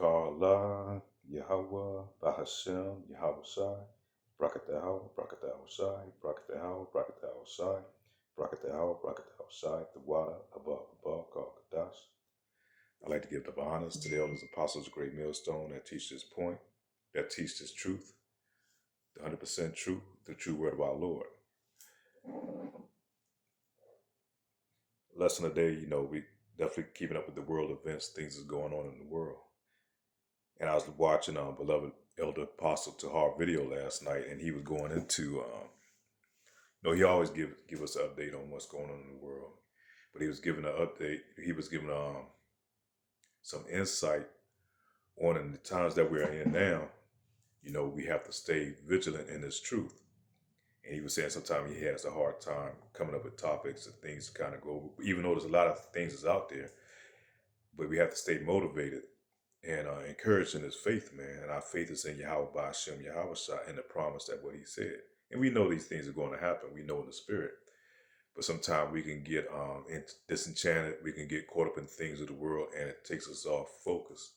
Kala, Yahweh, Bahashem, Yahweh Shai, Brakatahu, Brakatahu Shai, Brakatahu, Brakatahu Shai, Brakatahu, Brakatahu Shai, the water above, called Kadash. I'd like to give the honors to the elders, apostles, great millstone that teach this point, that teach this truth, the 100% truth, the true word of our Lord. Lesson of the day, we definitely keeping up with the world events, things is going on in the world. And I was watching beloved Elder Apostle Tahar video last night, and he was going into, he always give us an update on what's going on in the world, but he was giving an update. He was giving some insight on in the times that we're in now. We have to stay vigilant in this truth. And he was saying sometimes he has a hard time coming up with topics and things to kind of go, even though there's a lot of things that's out there, but we have to stay motivated and encouraged in his faith, man. And our faith is in Yahweh Ba'ashem, Yahweh Shai, and the promise that what he said. And we know these things are going to happen. We know in the spirit. But sometimes we can get disenchanted. We can get caught up in things of the world, and it takes us off focus.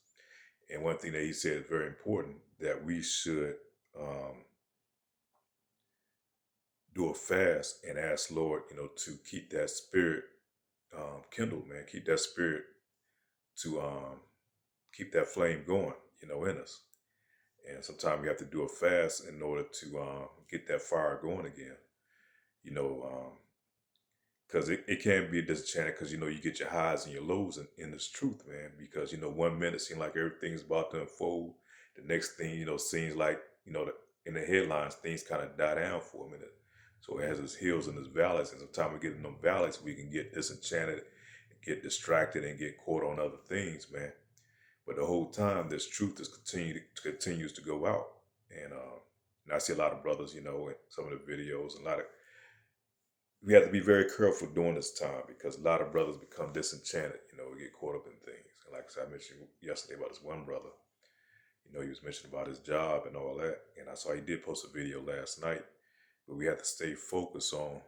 And one thing that he said is very important, that we should do a fast and ask Lord, to keep that spirit kindled, man. Keep that spirit to keep that flame going, in us. And sometimes we have to do a fast in order to get that fire going again, because it can be disenchanted because, you get your highs and your lows in this truth, man, because, 1 minute it seems like everything's about to unfold. The next thing, seems like, in the headlines, things kind of die down for a minute. So it has its hills and its valleys. And sometimes we get in them valleys, we can get disenchanted, get distracted, and get caught on other things, man. But the whole time, this truth continues to go out. And I see a lot of brothers, in some of the videos, we have to be very careful during this time because a lot of brothers become disenchanted, we get caught up in things. And like I mentioned yesterday about this one brother, he was mentioning about his job and all that. And I saw he did post a video last night, but we have to stay focused on,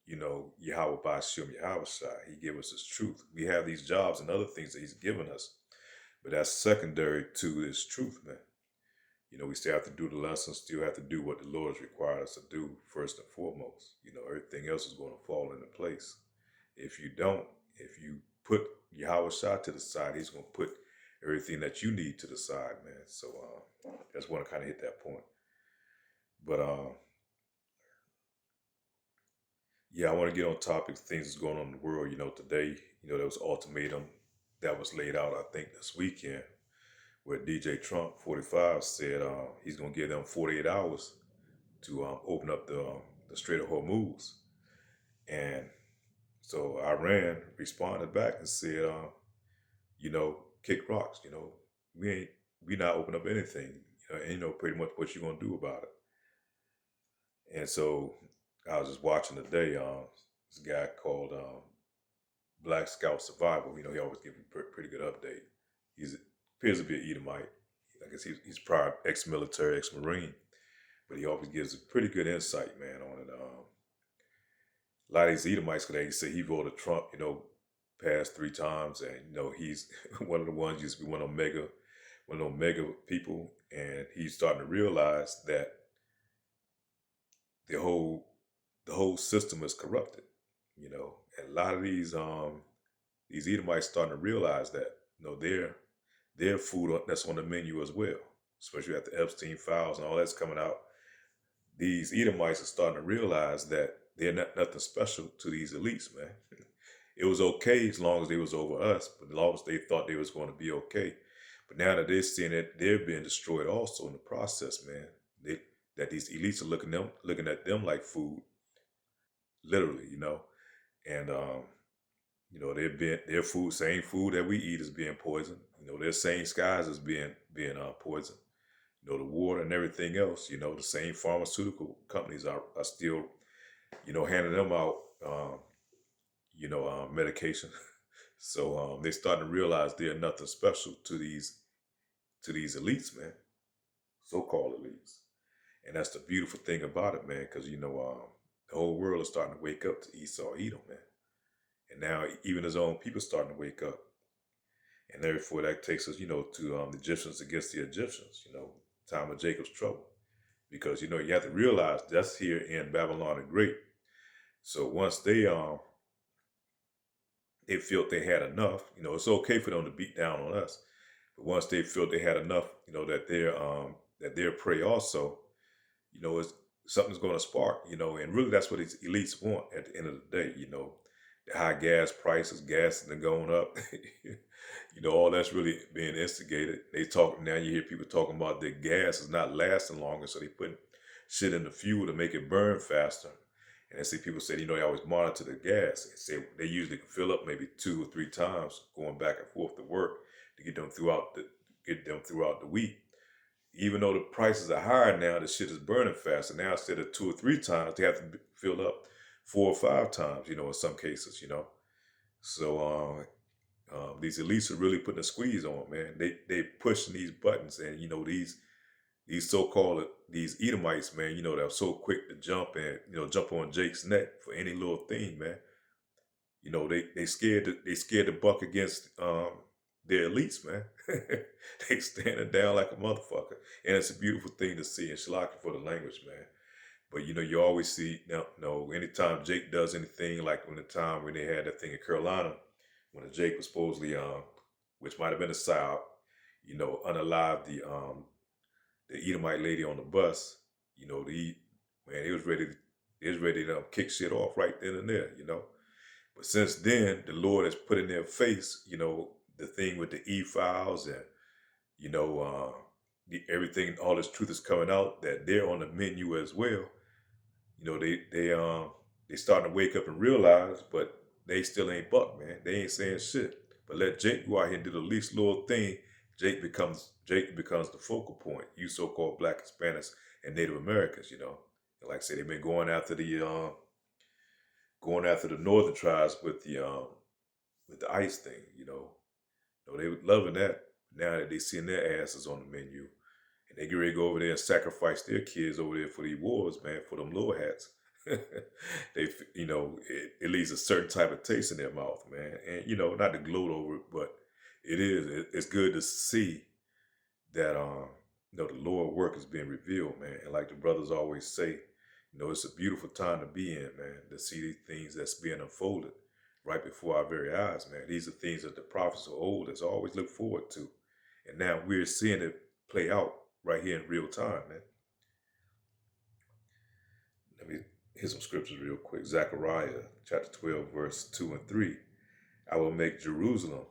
Yahweh Ba'ashem, Yahweh Shai. He gave us his truth. We have these jobs and other things that he's given us, but that's secondary to his truth, man. We still have to do the lessons, still have to do what the Lord has required us to do first and foremost. Everything else is going to fall into place. If you don't, if you put Yahweh Shai to the side, he's going to put everything that you need to the side, man. So I just want to kind of hit that point. But yeah, I want to get on topics, things that's going on in the world. Today, there was an ultimatum that was laid out, I think, this weekend, where DJ Trump, 45, said he's going to give them 48 hours to open up the Strait of Hormuz. And so Iran responded back and said, kick rocks, we not open up anything, and pretty much what you going to do about it. And so I was just watching today, this guy called Black Scout Survival. He always gives me pretty good update. He appears to be an Edomite. I guess he's prior ex-military, ex-Marine, but he always gives a pretty good insight, man, on it. A lot of these Edomites, they say he voted Trump, past 3 times, and he's one of the ones used to be one of those mega people, and he's starting to realize that the whole system is corrupted, and a lot of these Edomites starting to realize that, their food that's on the menu as well, especially at the Epstein files and all that's coming out. These Edomites are starting to realize that they're not nothing special to these elites, man. It was okay as long as they was over us, but as long as they thought they was going to be okay. But now that they're seeing that they're being destroyed also in the process, man, that these elites are looking at them like food, literally, and their food, same food that we eat, is being poisoned. Their same skies is being poisoned. The water and everything else. The same pharmaceutical companies are still, handing them out, medication. So they're starting to realize they're nothing special to these elites, man, so-called elites. And that's the beautiful thing about it, man, because the whole world is starting to wake up to Esau, Edom, man. And now even his own people starting to wake up. And therefore that takes us, to the Egyptians against the Egyptians, time of Jacob's trouble. Because, you have to realize that's here in Babylon the Great. So once they felt they had enough, it's okay for them to beat down on us. But once they felt they had enough, that their prey also, it's something's going to spark, and really that's what these elites want at the end of the day, the high gas prices, gas has going up, all that's really being instigated. They talk now. You hear people talking about that gas is not lasting longer, so they put shit in the fuel to make it burn faster. And I see people say, they always monitor the gas. And say they usually can fill up maybe 2 or 3 times going back and forth to work to get them throughout the week. Even though the prices are higher now, the shit is burning faster. Now instead of 2 or 3 times, they have to fill up 4 or 5 times, in some cases, So these elites are really putting a squeeze on, man. They pushing these buttons, and these so-called these Edomites, man, they're so quick to jump on Jake's neck for any little thing, man. They scared to buck against their elites, man. They standing down like a motherfucker. And it's a beautiful thing to see, and shalakia for the language, man. But you always see anytime Jake does anything, like when the time when they had that thing in Carolina, when Jake was supposedly which might have been a psyop, unalive the Edomite lady on the bus, he was ready to kick shit off right then and there, But since then, the Lord has put in their face, the thing with the e-files and, everything, all this truth is coming out that they're on the menu as well. They starting to wake up and realize, but they still ain't buck, man. They ain't saying shit. But let Jake go out here and do the least little thing. Jake becomes the focal point. You so-called Black, Hispanics, and Native Americans, And like I said, they've been going after the northern tribes with the ICE thing, They were loving that. Now that they seeing their asses on the menu, and they get ready to go over there and sacrifice their kids over there for these wars, man, for them little hats. It leaves a certain type of taste in their mouth, man. And, not to gloat over it, but it's good to see that, the Lord work is being revealed, man. And like the brothers always say, it's a beautiful time to be in, man, to see these things that's being unfolded right before our very eyes, man. These are things that the prophets of old has always looked forward to. And now we're seeing it play out right here in real time, man. Let me hit some scriptures real quick. Zechariah chapter 12, verse 2 and 3. I will make Jerusalem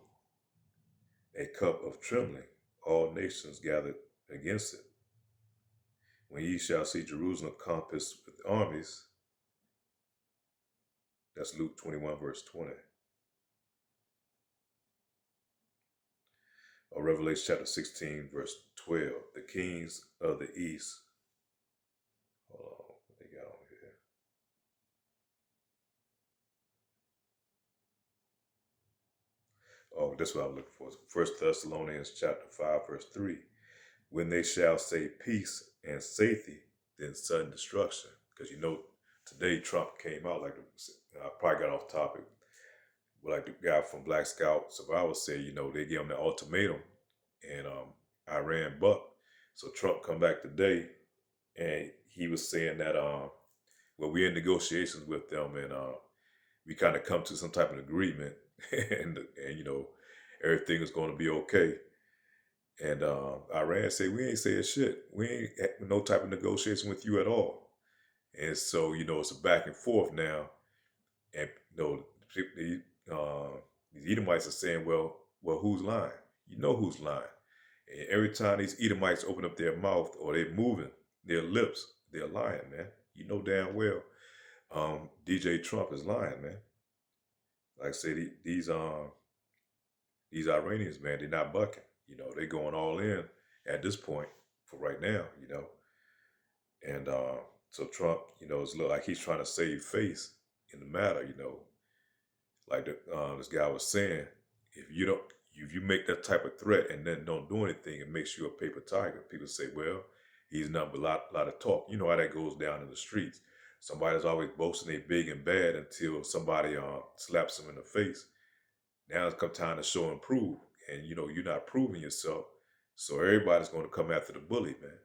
a cup of trembling, all nations gathered against it. When ye shall see Jerusalem compassed with armies, that's Luke 21, verse 20. Or Revelation chapter 16, verse 12. The kings of the east. Hold on, what they got on here? Oh, that's what I'm looking for. 1 Thessalonians chapter 5, verse 3. When they shall say peace and safety, then sudden destruction. Because today Trump came out I probably got off topic, but like the guy from Black Scout Survival said, they gave him the ultimatum, and Iran bucked. So Trump come back today, and he was saying that we're in negotiations with them, and we kind of come to some type of agreement, and everything is going to be okay. And Iran said, we ain't saying shit. We ain't had no type of negotiation with you at all. And so, it's a back and forth now. And, these Edomites are saying, well, who's lying? You know who's lying. And every time these Edomites open up their mouth or they're moving their lips, they're lying, man. You know damn well DJ Trump is lying, man. Like I say, these Iranians, man, they're not bucking. They're going all in at this point for right now, And so Trump, it's look like he's trying to save face in the matter, Like this guy was saying, if you make that type of threat and then don't do anything, it makes you a paper tiger. People say, well, he's nothing but a lot of talk. You know how that goes down in the streets. Somebody's always boasting they big and bad until somebody slaps them in the face. Now it's come time to show and prove. and you're not proving yourself. So everybody's going to come after the bully, man.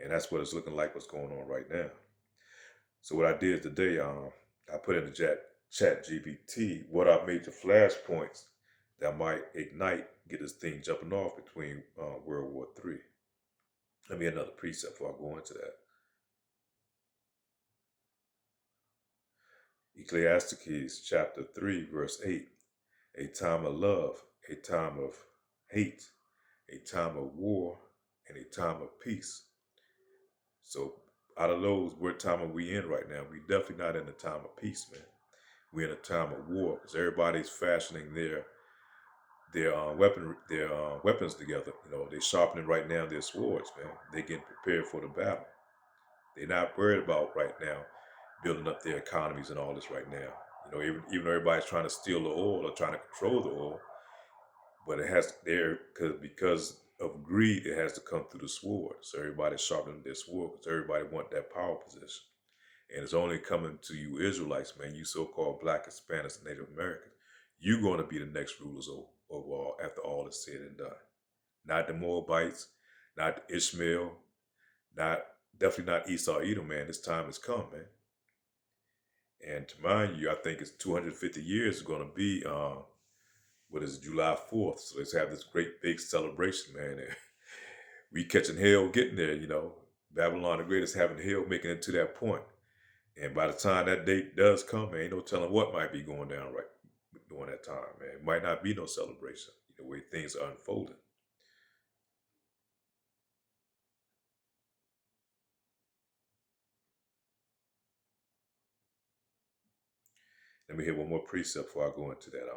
And that's what it's looking like what's going on right now. So what I did today, I put in the chat GPT what are major flashpoints that might ignite, get this thing jumping off between World War III. Let me another precept before I go into that. Ecclesiastes chapter 3, verse 8. A time of love, a time of hate, a time of war, and a time of peace. So out of those, what time are we in right now? We definitely not in a time of peace, man. We're in a time of war because everybody's fashioning their weapons together. They're sharpening right now their swords, man. They're getting prepared for the battle. They're not worried about right now building up their economies and all this right now. Even though everybody's trying to steal the oil or trying to control the oil, but it has there because of greed, it has to come through the sword. So everybody's sharpening their sword because everybody want that power position. And it's only coming to you Israelites, man, you so-called Black, Hispanics, and Native Americans. You're going to be the next rulers overall after all is said and done. Not the Moabites, not Ishmael, definitely not Esau Edom, man. This time has come, man. And to mind you, I think it's 250 years is going to be, July 4th. So let's have this great big celebration, man. We catching hell getting there, Babylon the Great is having hell making it to that point. And by the time that date does come, man, ain't no telling what might be going down right during that time, man. It might not be no celebration, the way things are unfolding. Let me hit one more precept before I go into that.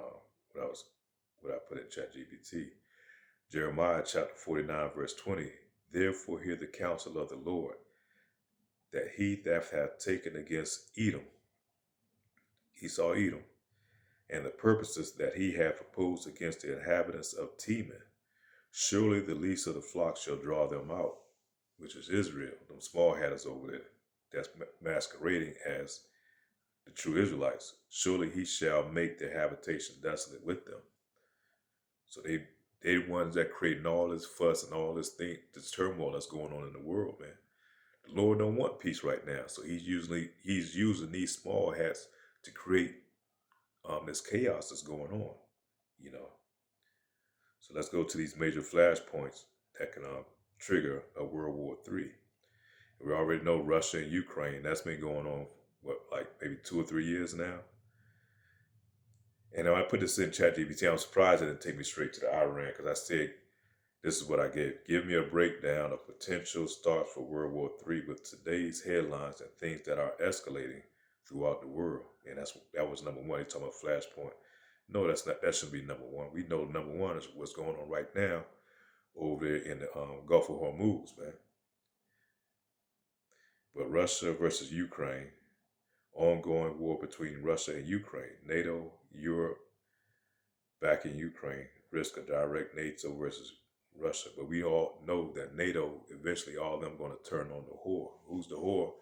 What I put in ChatGPT. Jeremiah chapter 49, verse 20. Therefore hear the counsel of the Lord, that he that hath taken against Edom, Esau Edom, and the purposes that he hath proposed against the inhabitants of Teman, surely the least of the flock shall draw them out, which is Israel, them small hatters over there, that's masquerading as the true Israelites. Surely he shall make their habitation desolate with them. So they ones that creating all this fuss and all this turmoil that's going on in the world, man. The Lord don't want peace right now, so he's using these small hats to create this chaos that's going on, So let's go to these major flashpoints that can trigger a World War III. We already know Russia and Ukraine. That's been going on, maybe 2 or 3 years now? And I put this in ChatGPT. I'm surprised it didn't take me straight to the Iran because I said, this is what I gave. Give me a breakdown of potential starts for World War III with today's headlines and things that are escalating throughout the world. And that was number one. He's talking about flashpoint. No, that's not. That shouldn't be number one. We know number one is what's going on right now over there in the Gulf of Hormuz, man. But Russia versus Ukraine, ongoing war between Russia and Ukraine, NATO, Europe, back in Ukraine, risk of direct NATO versus Russia. But we all know that NATO, eventually all of them going to turn on the whore. Who's the whore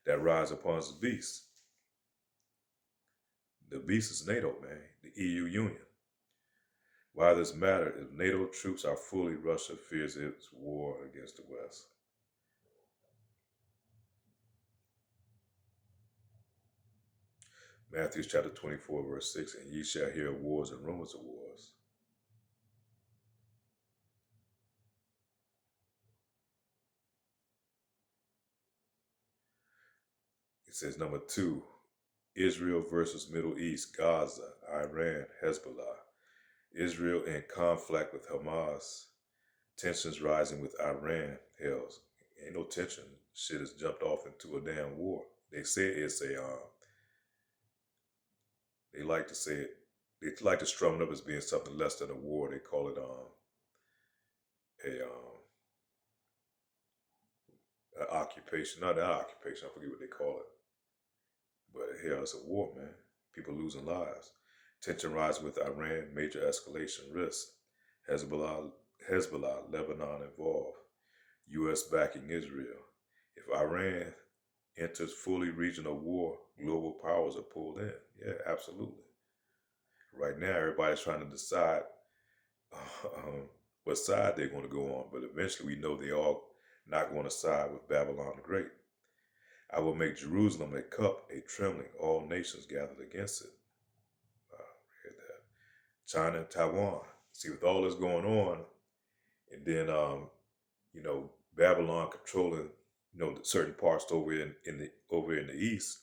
that rides upon the beast? The beast is NATO, man, the EU Union. Why this matter? If NATO troops are fully, Russia fears its war against the West. Matthew chapter 24, verse 6, and ye shall hear of wars and rumors of wars. It says number 2, Israel versus Middle East, Gaza, Iran, Hezbollah. Israel in conflict with Hamas. Tensions rising with Iran. Hell, ain't no tension. Shit has jumped off into a damn war. They say it's they like to say it, they like to strum it up as being something less than a war. They call it an occupation. Not an occupation, I forget what they call it. But hell, it's a war, man. People losing lives. Tension rise with Iran, major escalation risk. Hezbollah, Lebanon involved. U.S. backing Israel. If Iran enters fully regional war, global powers are pulled in. Yeah, absolutely. Right now, everybody's trying to decide um, what side they're going to go on. But eventually we know they all not going to side with Babylon the Great. I will make Jerusalem a cup, a trembling, all nations gathered against it. Read that. China and Taiwan. See, with all this going on, and then you know, Babylon controlling, certain parts over in the east.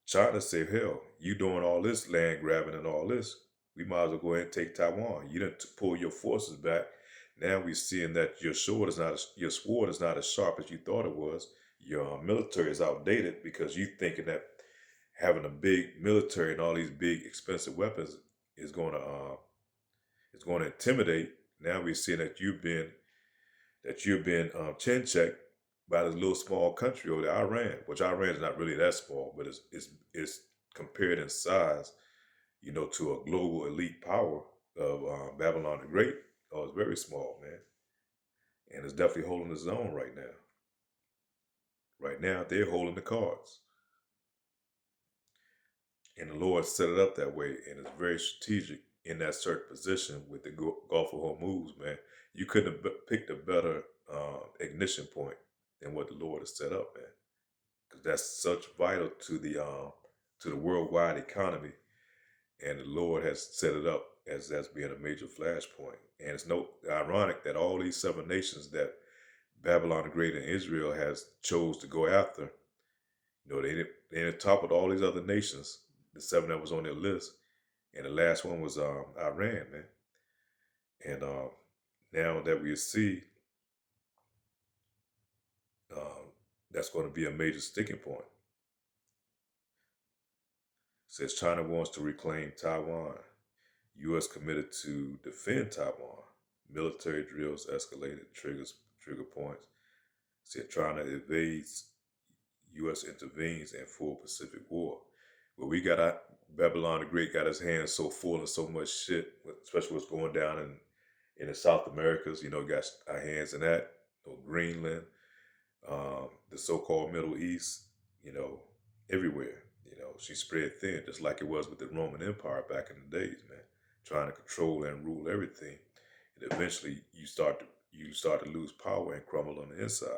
China said, hell, you doing all this land grabbing and all this. We might as well go ahead and take Taiwan. You didn't pull your forces back. Now we're seeing that your sword is not as sharp as you thought it was. Your military is outdated because you thinking that having a big military and all these big expensive weapons is going to intimidate. Now we're seeing that you've been chin checked by this little small country over there, Iran, which Iran is not really that small, but it's compared in size, to a global elite power of Babylon the Great. Oh, it's very small, man, and it's definitely holding its own right now. Right now, they're holding the cards, and the Lord set it up that way, and it's very strategic in that certain position with the Gulf of Hormuz, man. You couldn't have picked a better ignition point than what the Lord has set up, man, because that's such vital to the worldwide economy, and the Lord has set it up as being a major flashpoint. And it's no ironic that all these seven nations that Babylon the Great and Israel has chose to go after, they toppled all these other nations, the seven that was on their list, and the last one was Iran, man. And now that we see um, that's going to be a major sticking point. Says China wants to reclaim Taiwan. U.S. committed to defend Taiwan. Military drills escalated, trigger points. Said China evades, U.S. intervenes in full Pacific War. But we got Babylon the Great got his hands so full of so much shit, especially what's going down in the South Americas. Got our hands in that. Greenland, the so-called Middle East. Everywhere. She spread thin, just like it was with the Roman Empire back in the days, man. Trying to control and rule everything, and eventually you start to lose power and crumble on the inside.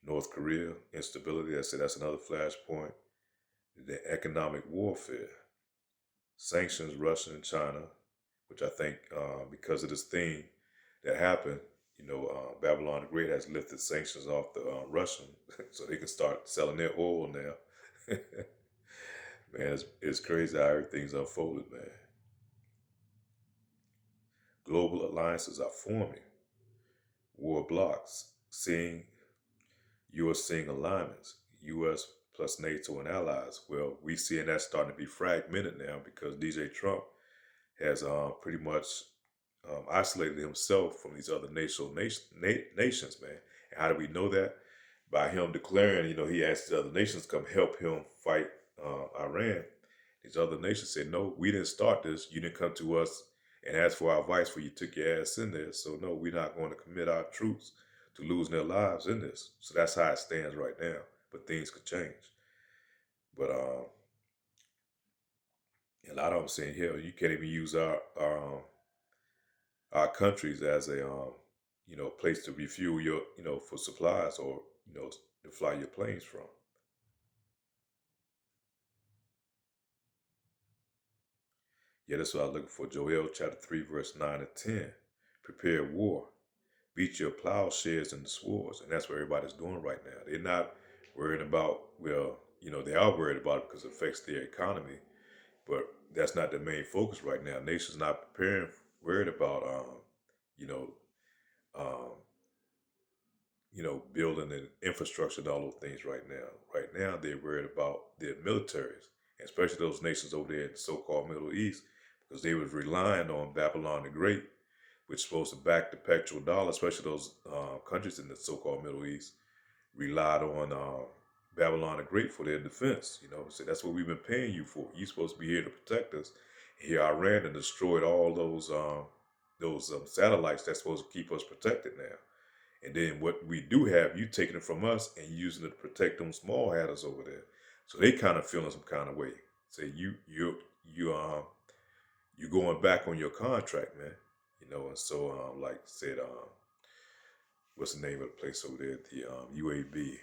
North Korea instability. I said that's another flashpoint. The economic warfare, sanctions, Russia and China, which I think because of this thing that happened, Babylon the Great has lifted sanctions off the Russian, so they can start selling their oil now. Man, it's crazy how everything's unfolded, man. Global alliances are forming. War blocks. U.S. seeing alignments. U.S. plus NATO and allies. Well, we seeing that starting to be fragmented now because DJ Trump has pretty much isolated himself from these other nations, man. And how do we know that? By him declaring, he asked the other nations to come help him fight Iran. These other nations said, no, we didn't start this. You didn't come to us and ask for our advice for you took your ass in there. So no, we're not going to commit our troops to losing their lives in this. So that's how it stands right now. But things could change. But a lot of them saying, hell, you can't even use our countries as a place to refuel your for supplies or to fly your planes from. Yeah, that's what I was looking for. Joel chapter 3, verse 9 and 10. Prepare war. Beat your plowshares and the swords. And that's what everybody's doing right now. They're not worried about, they are worried about it because it affects their economy. But that's not the main focus right now. Nations not preparing, worried about, um, building an infrastructure and all those things right now. Right now, they're worried about their militaries, especially those nations over there in the so-called Middle East, because they was relying on Babylon the Great, which is supposed to back the petrodollar, especially those countries in the so-called Middle East, relied on Babylon the Great for their defense. So that's what we've been paying you for. You're supposed to be here to protect us. Here I ran and destroyed all those satellites that's supposed to keep us protected now. And then what we do have, you taking it from us and using it to protect them small hatters over there. So they kind of feeling some kind of way. Say you going back on your contract, man. And so like I said, what's the name of the place over there? The UAB,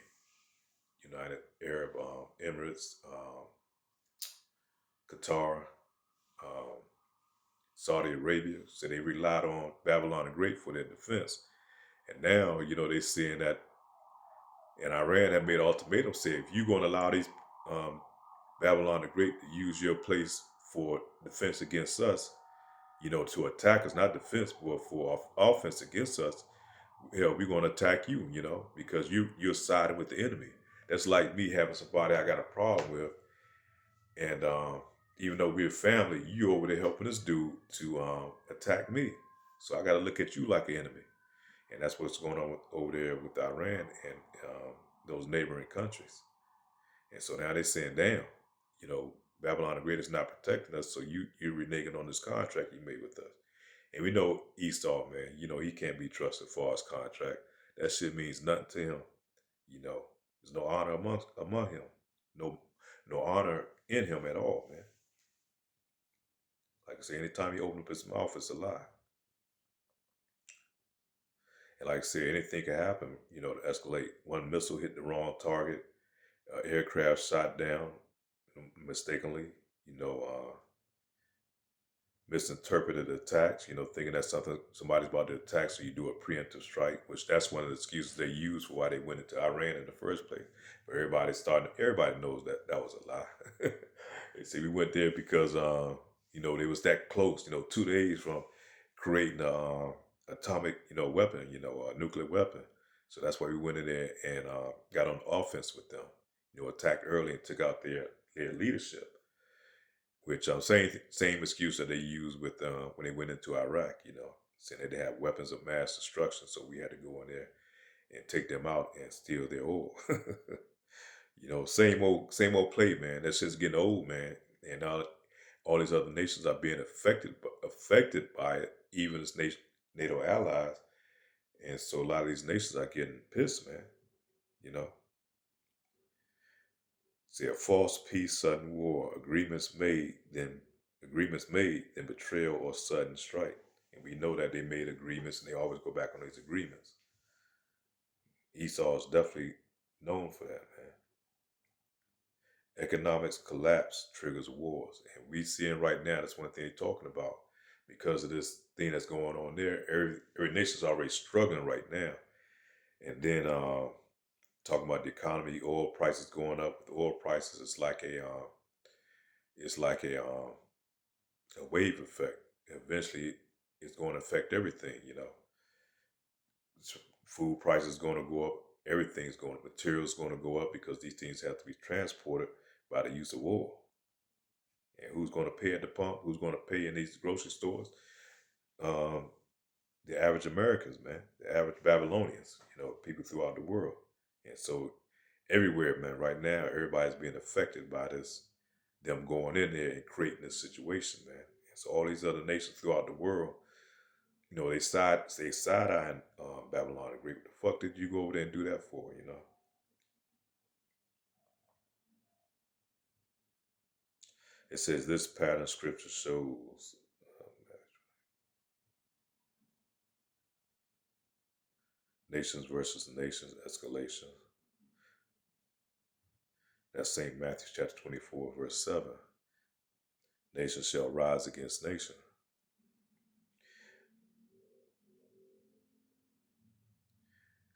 United Arab Emirates, Qatar, um, Saudi Arabia. So they relied on Babylon the Great for their defense. And now, they're seeing that, and Iran have made an ultimatum, say if you're going to allow these um, Babylon the Great to use your place for defense against us, to attack us, not defense, but for offense against us, hell, we're going to attack you, because you're siding with the enemy. That's like me having somebody I got a problem with, and even though we're family, you over there helping this dude to attack me. So I got to look at you like an enemy, and that's what's going on over there with Iran and those neighboring countries. And so now they're saying, damn, you know, Babylon the Great is not protecting us, so you're reneging on this contract you made with us. And we know Esau, man, he can't be trusted for his contract. That shit means nothing to him. There's no honor among him. No honor in him at all, man. Like I say, anytime he opens up his mouth, it's a lie. And like I say, anything can happen, to escalate. One missile hit the wrong target, aircraft shot down mistakenly, you know, misinterpreted attacks, thinking that somebody's about to attack, so you do a preemptive strike, which that's one of the excuses they use for why they went into Iran in the first place. But everybody knows that that was a lie. They say we went there because, they was that close, 2 days from creating a atomic, weapon, a nuclear weapon. So that's why we went in there and got on offense with them, attacked early and took out their leadership, which I'm saying same excuse that they used with when they went into Iraq, saying that they have weapons of mass destruction, so we had to go in there and take them out and steal their oil. Same old play, man. That shit's getting old, man. And now all these other nations are being affected by it, even as NATO allies. And so a lot of these nations are getting pissed, man. You know, See, a false peace, sudden war, agreements made, then betrayal or sudden strike. And we know that they made agreements and they always go back on these agreements. Esau is definitely known for that, man. Economics collapse triggers wars. And we seeing right now, that's one thing they're talking about. Because of this thing that's going on there, every nation's already struggling right now. And then talking about the economy, oil prices going up. With oil prices, it's like a wave effect. Eventually, it's going to affect everything. Food prices going to go up. Everything's going. Materials going to go up because these things have to be transported by the use of oil. And who's going to pay at the pump? Who's going to pay in these grocery stores? Um, the average Americans, man, the average Babylonians, people throughout the world. And so everywhere, man, right now, everybody's being affected by this, them going in there and creating this situation, man. And so all these other nations throughout the world, they side eyeing Babylon the Great. What the fuck did you go over there and do that for? It says this pattern scripture shows nations versus nations escalation. That's St. Matthew chapter 24, verse 7. Nation shall rise against nation.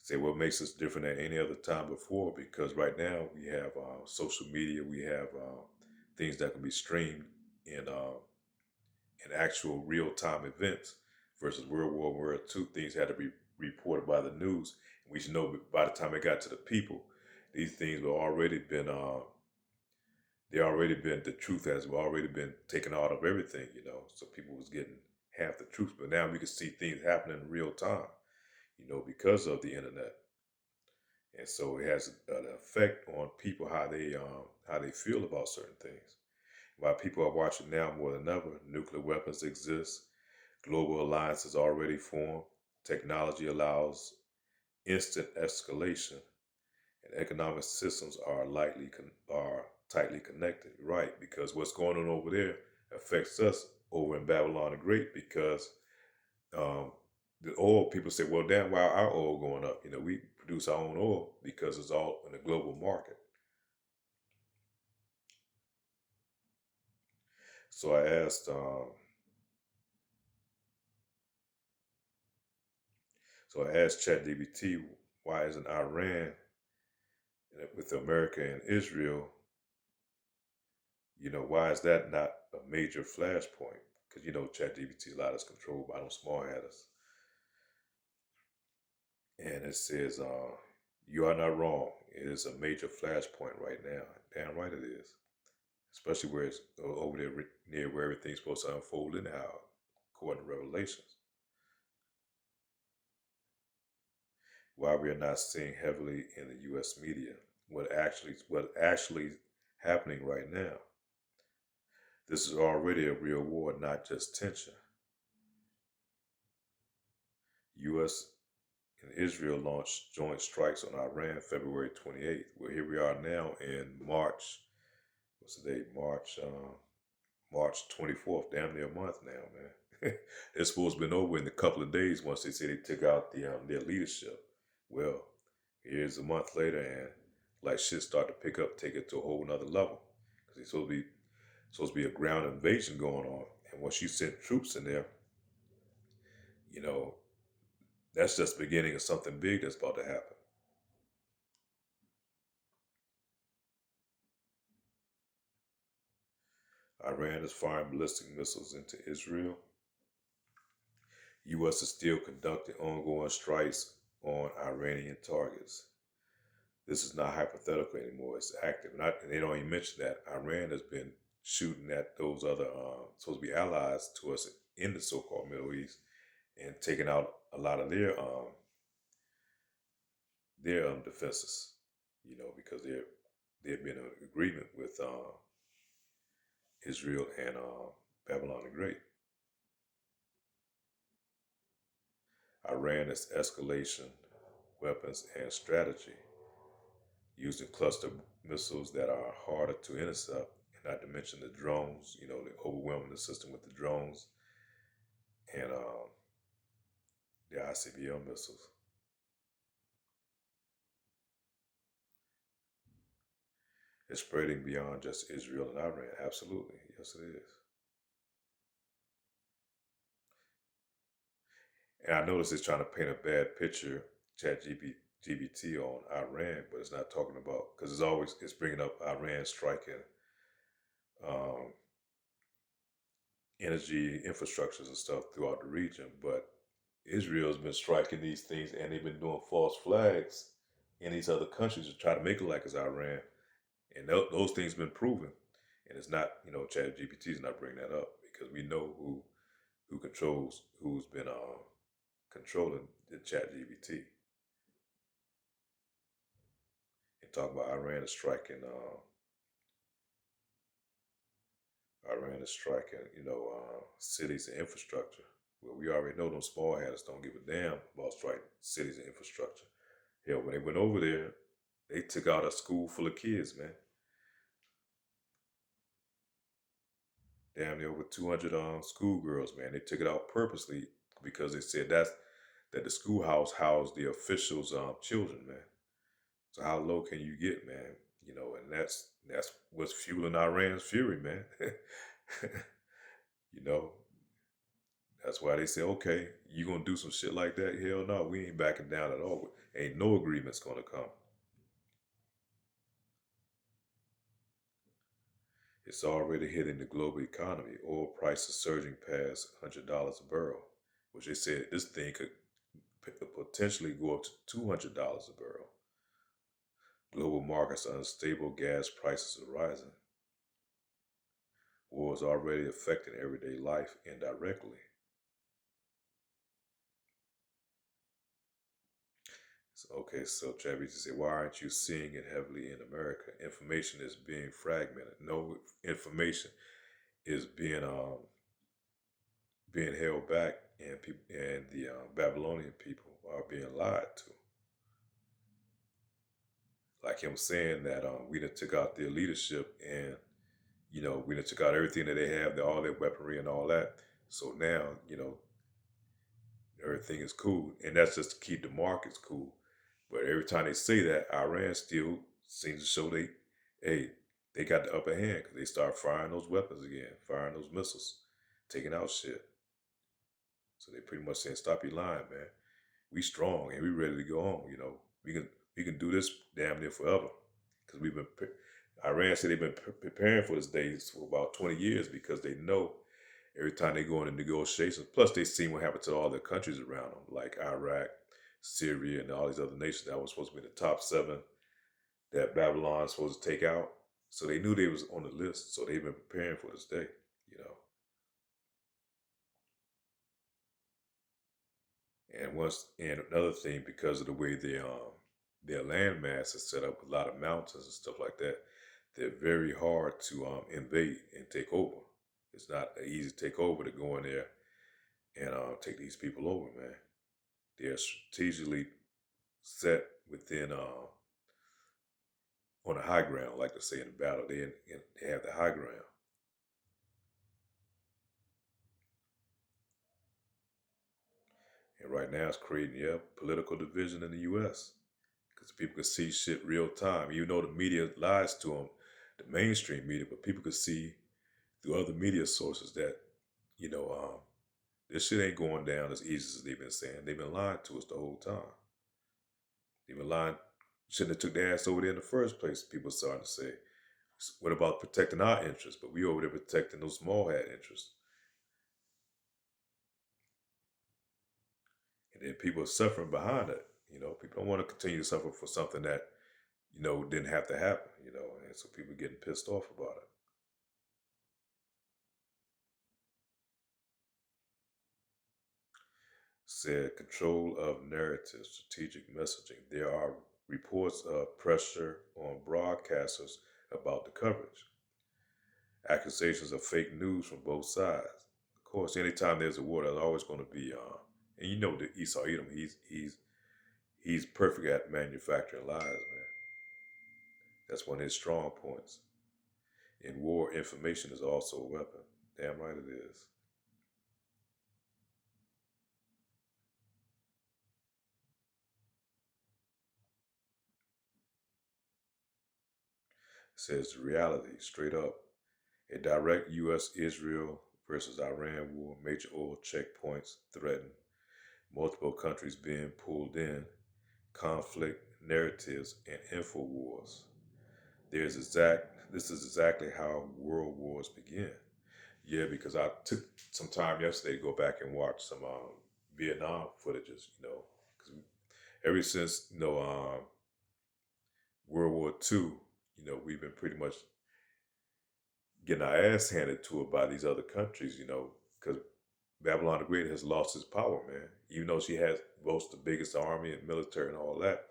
Say what makes us different than any other time before, because right now we have social media, we have things that can be streamed in actual real time events versus World War One, World II. Things had to be reported by the news. We should know by the time it got to the people, these things were already been the truth has already been taken out of everything, so people was getting half the truth. But now we can see things happening in real time, because of the internet. And so it has an effect on people how they feel about certain things. While people are watching now more than ever, nuclear weapons exist, global alliances already formed, technology allows instant escalation, and economic systems are tightly connected, right? Because what's going on over there affects us over in Babylon the Great because um, the oil, people say, well, damn, why our oil going up? You know, we produce our own oil because it's all in the global market. So I asked ChatGPT, why isn't Iran with America and Israel, why is that not a major flashpoint? Because, ChatGPT, a lot is controlled by them small hatters. And it says, you are not wrong. It is a major flashpoint right now. Damn right it is. Especially where it's over there near where everything's supposed to unfold anyhow, according to Revelations. Why we are not seeing heavily in the U.S. media what actually happening right now. This is already a real war, not just tension. U.S. and Israel launched joint strikes on Iran February 28th. Well, here we are now in March. What's the date? March 24th. Damn near a month now, man. It's supposed to be over in a couple of days once they say they took out their leadership. Well, here's a month later, and like shit start to pick up, take it to a whole nother level. Because it's supposed to be a ground invasion going on, and once you send troops in there, you know that's just the beginning of something big that's about to happen. Iran is firing ballistic missiles into Israel. U.S. is still conducting ongoing strikes on Iranian targets. This is not hypothetical anymore. It's active. And they don't even mention that Iran has been shooting at those other supposed to be allies to us in the so-called Middle East and taking out a lot of their defenses. Because they've been in agreement with Israel and Babylon the Great. Iran is escalation weapons and strategy using cluster missiles that are harder to intercept, and not to mention the drones, the overwhelming the system with the drones and the ICBM missiles. It's spreading beyond just Israel and Iran. Absolutely. Yes, it is. And I notice it's trying to paint a bad picture, ChatGPT on Iran, but it's not talking about, because it's bringing up Iran striking um, energy infrastructures and stuff throughout the region. But Israel's been striking these things, and they've been doing false flags in these other countries to try to make it like it's Iran, and those things been proven. And it's not, ChatGPT is not bringing that up because we know who's been controlling the ChatGPT. And talk about Iran is striking, cities and infrastructure. Well, we already know them small hatters don't give a damn about striking cities and infrastructure. Hell, when they went over there, they took out a school full of kids, man. Damn near over 200 schoolgirls, man. They took it out purposely because they said that the schoolhouse housed the officials' children, man. So how low can you get, man? And that's what's fueling Iran's fury, man. you know, that's why they say, okay, you gonna do some shit like that? Hell no, we ain't backing down at all. Ain't no agreements gonna come. It's already hitting the global economy. Oil prices surging past $100 a barrel, which they said this thing could potentially go up to $200 a barrel. Global markets are unstable, gas prices are rising. War is already affecting everyday life indirectly. So Travis said, why aren't you seeing it heavily in America? Information is being fragmented. No information is being held back, and people and the Babylonian people are being lied to. like him saying that we done took out their leadership, and we done took out everything that they have, all their weaponry and all that. So now, everything is cool, and that's just to keep the markets cool. But every time they say that, Iran still seems to show hey, they got the upper hand because they start firing those weapons again, firing those missiles, taking out shit. So they pretty much saying, "Stop your lying, man. We strong and we ready to go on. We can do this damn near forever because we've been." Iran said they've been preparing for this day for about 20 years because they know every time they go into negotiations. Plus, they seen what happened to all the countries around them, like Iraq, Syria, and all these other nations that was supposed to be the top seven that Babylon's supposed to take out. So they knew they was on the list. So they've been preparing for this day. You know. And another thing, because of the way their land mass is set up with a lot of mountains and stuff like that, they're very hard to invade and take over. It's not an easy take over to go in there and take these people over, man. They're strategically set within on the high ground, like they say in battle. They have the high ground. And right now it's creating, political division in the U.S. because people can see shit real time. Even though the media lies to them, the mainstream media, but people can see through other media sources that, you know, um, this shit ain't going down as easy as they've been saying. They've been lying to us the whole time. They've been lying. Shouldn't have took their ass over there in the first place, people starting to say. What about protecting our interests? But we over there protecting those small hat interests. And then people are suffering behind it. People don't want to continue to suffer for something that, didn't have to happen, and so people getting pissed off about it. Said control of narrative, strategic messaging. There are reports of pressure on broadcasters about the coverage. Accusations of fake news from both sides. Of course, anytime there's a war, there's always going to be, and the Esau Edom, he's perfect at manufacturing lies, man. That's one of his strong points. In war, information is also a weapon. Damn right it is. It says the reality, straight up. A direct U.S. Israel versus Iran war, major oil checkpoints threatened, multiple countries being pulled in, conflict narratives, and info wars. This is exactly how world wars begin. Yeah, because I took some time yesterday to go back and watch some Vietnam footages, because ever since World War II, we've been pretty much getting our ass handed to it by these other countries, because Babylon the Great has lost its power, man. Even though she has boasts the biggest army and military and all that,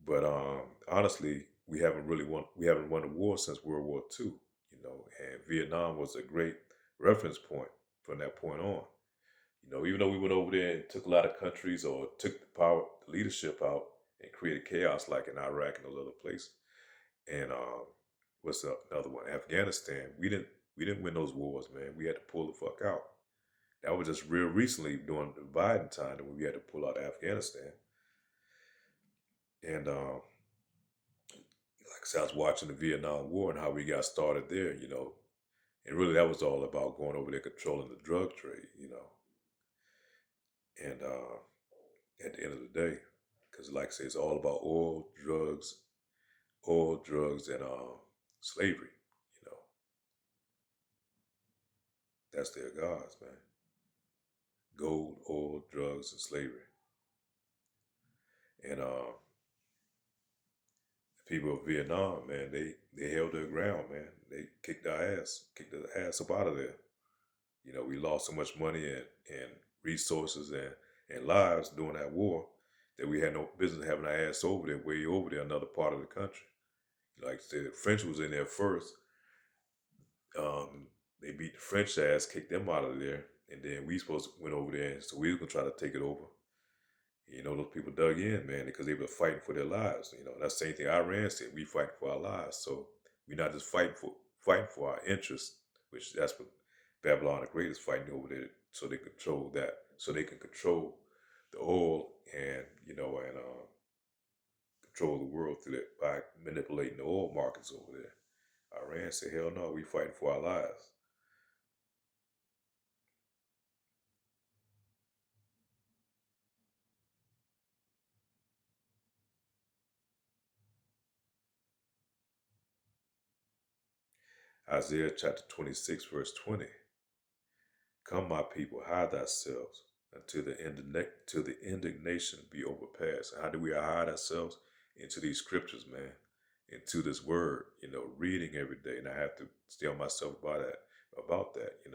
but honestly, we haven't won a war since World War II, and Vietnam was a great reference point from that point on. Even though we went over there and took a lot of countries or took the leadership out and created chaos like in Iraq and those other places, and another one? Afghanistan. We didn't win those wars, man. We had to pull the fuck out. That was just real recently during the Biden time that we had to pull out of Afghanistan. And like I said, I was watching the Vietnam War and how we got started there, and really that was all about going over there controlling the drug trade, and at the end of the day, because like I say, it's all about oil, drugs, and slavery. You know, that's their gods, man. Gold, oil, drugs, and slavery. And the people of Vietnam, man, they held their ground, man. They kicked their ass up out of there. We lost so much money and resources and lives during that war that we had no business having our ass over there, way over there, another part of the country. Like I said, the French was in there first. They beat the French ass, kicked them out of there, and then we supposed to went over there, so we was gonna try to take it over. You know, those people dug in, man, because they were fighting for their lives. You know, that's the same thing Iran said. We fight for our lives. So we're not just fighting for our interests, which that's what Babylon the Great is fighting over there, so they control that, so they can control the oil and control the world through that by manipulating the oil markets over there. Iran said, "Hell no, we fighting for our lives." Isaiah chapter 26, verse 20. Come, my people, hide thyselves until till the indignation be overpassed. How do we hide ourselves? Into these scriptures, man. Into this word, reading every day. And I have to tell myself about that, and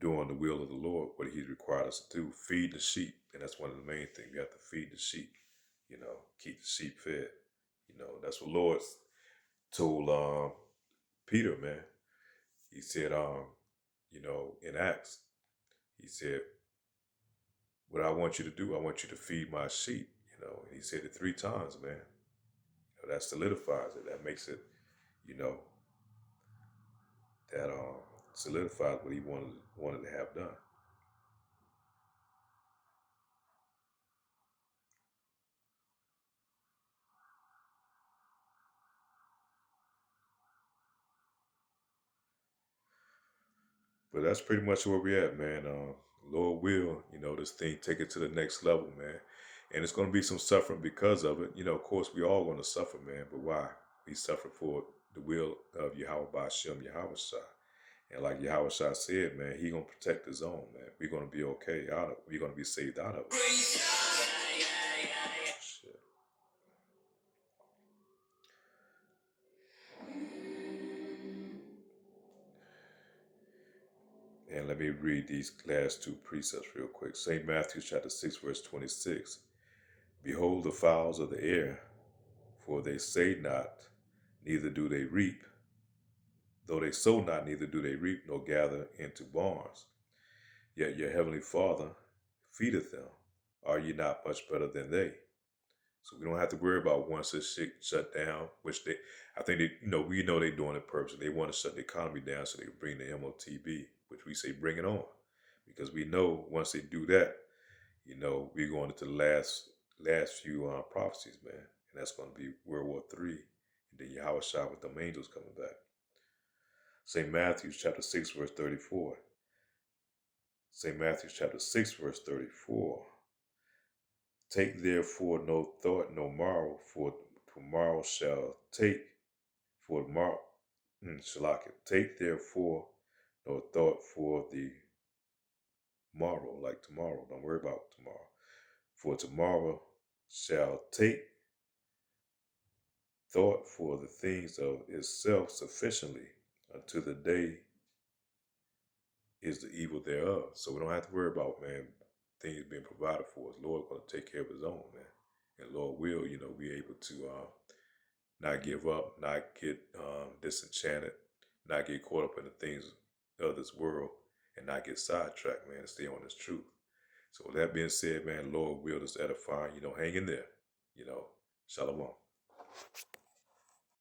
doing the will of the Lord, what He's required us to do. Feed the sheep. And that's one of the main things. We have to feed the sheep, keep the sheep fed. That's what Lord told Peter, man. He said, in Acts, he said, what I want you to do, I want you to feed my sheep, And he said it 3 times, man. That solidifies it. That makes it, you know, that solidifies what he wanted to have done. But that's pretty much where we're at, man. Lord will, this thing take it to the next level, man. And it's going to be some suffering because of it. Of course, we all going to suffer, man. But why? We suffer for the will of Yahweh Ba'Shem Yahweh Shai. And like Yahweh Shai said, man, He going to protect His own, man. We're going to be okay out of it. We're going to be saved out of it. Shit. And let me read these last 2 precepts real quick. St. Matthew chapter 6, verse 26. Behold the fowls of the air, for they say not, neither do they reap, though they sow not, neither do they reap, nor gather into barns. Yet your heavenly Father feedeth them. Are ye not much better than they? So we don't have to worry about once this shit shut down, which I think we know they're doing it purposely. They want to shut the economy down so they can bring the MOTB, which we say bring it on, because we know once they do that, we're going into the last few prophecies, man, and that's going to be World War III, and then Yahweh Shah with them angels coming back. St. Matthew chapter 6, verse 34. St. Matthew chapter 6, verse 34. Take therefore no thought, no morrow, for tomorrow shall take for tomorrow. Shalaka. Take therefore no thought for the morrow, like tomorrow. Don't worry about tomorrow. For tomorrow shall take thought for the things of itself sufficiently until the day is the evil thereof. So we don't have to worry about, man, things being provided for us. Lord going to take care of His own, man. And Lord will, be able to not give up, not get disenchanted, not get caught up in the things of this world, and not get sidetracked, man, and stay on this truth. So with that being said, man, Lord will is edifying, hang in there, Shalom.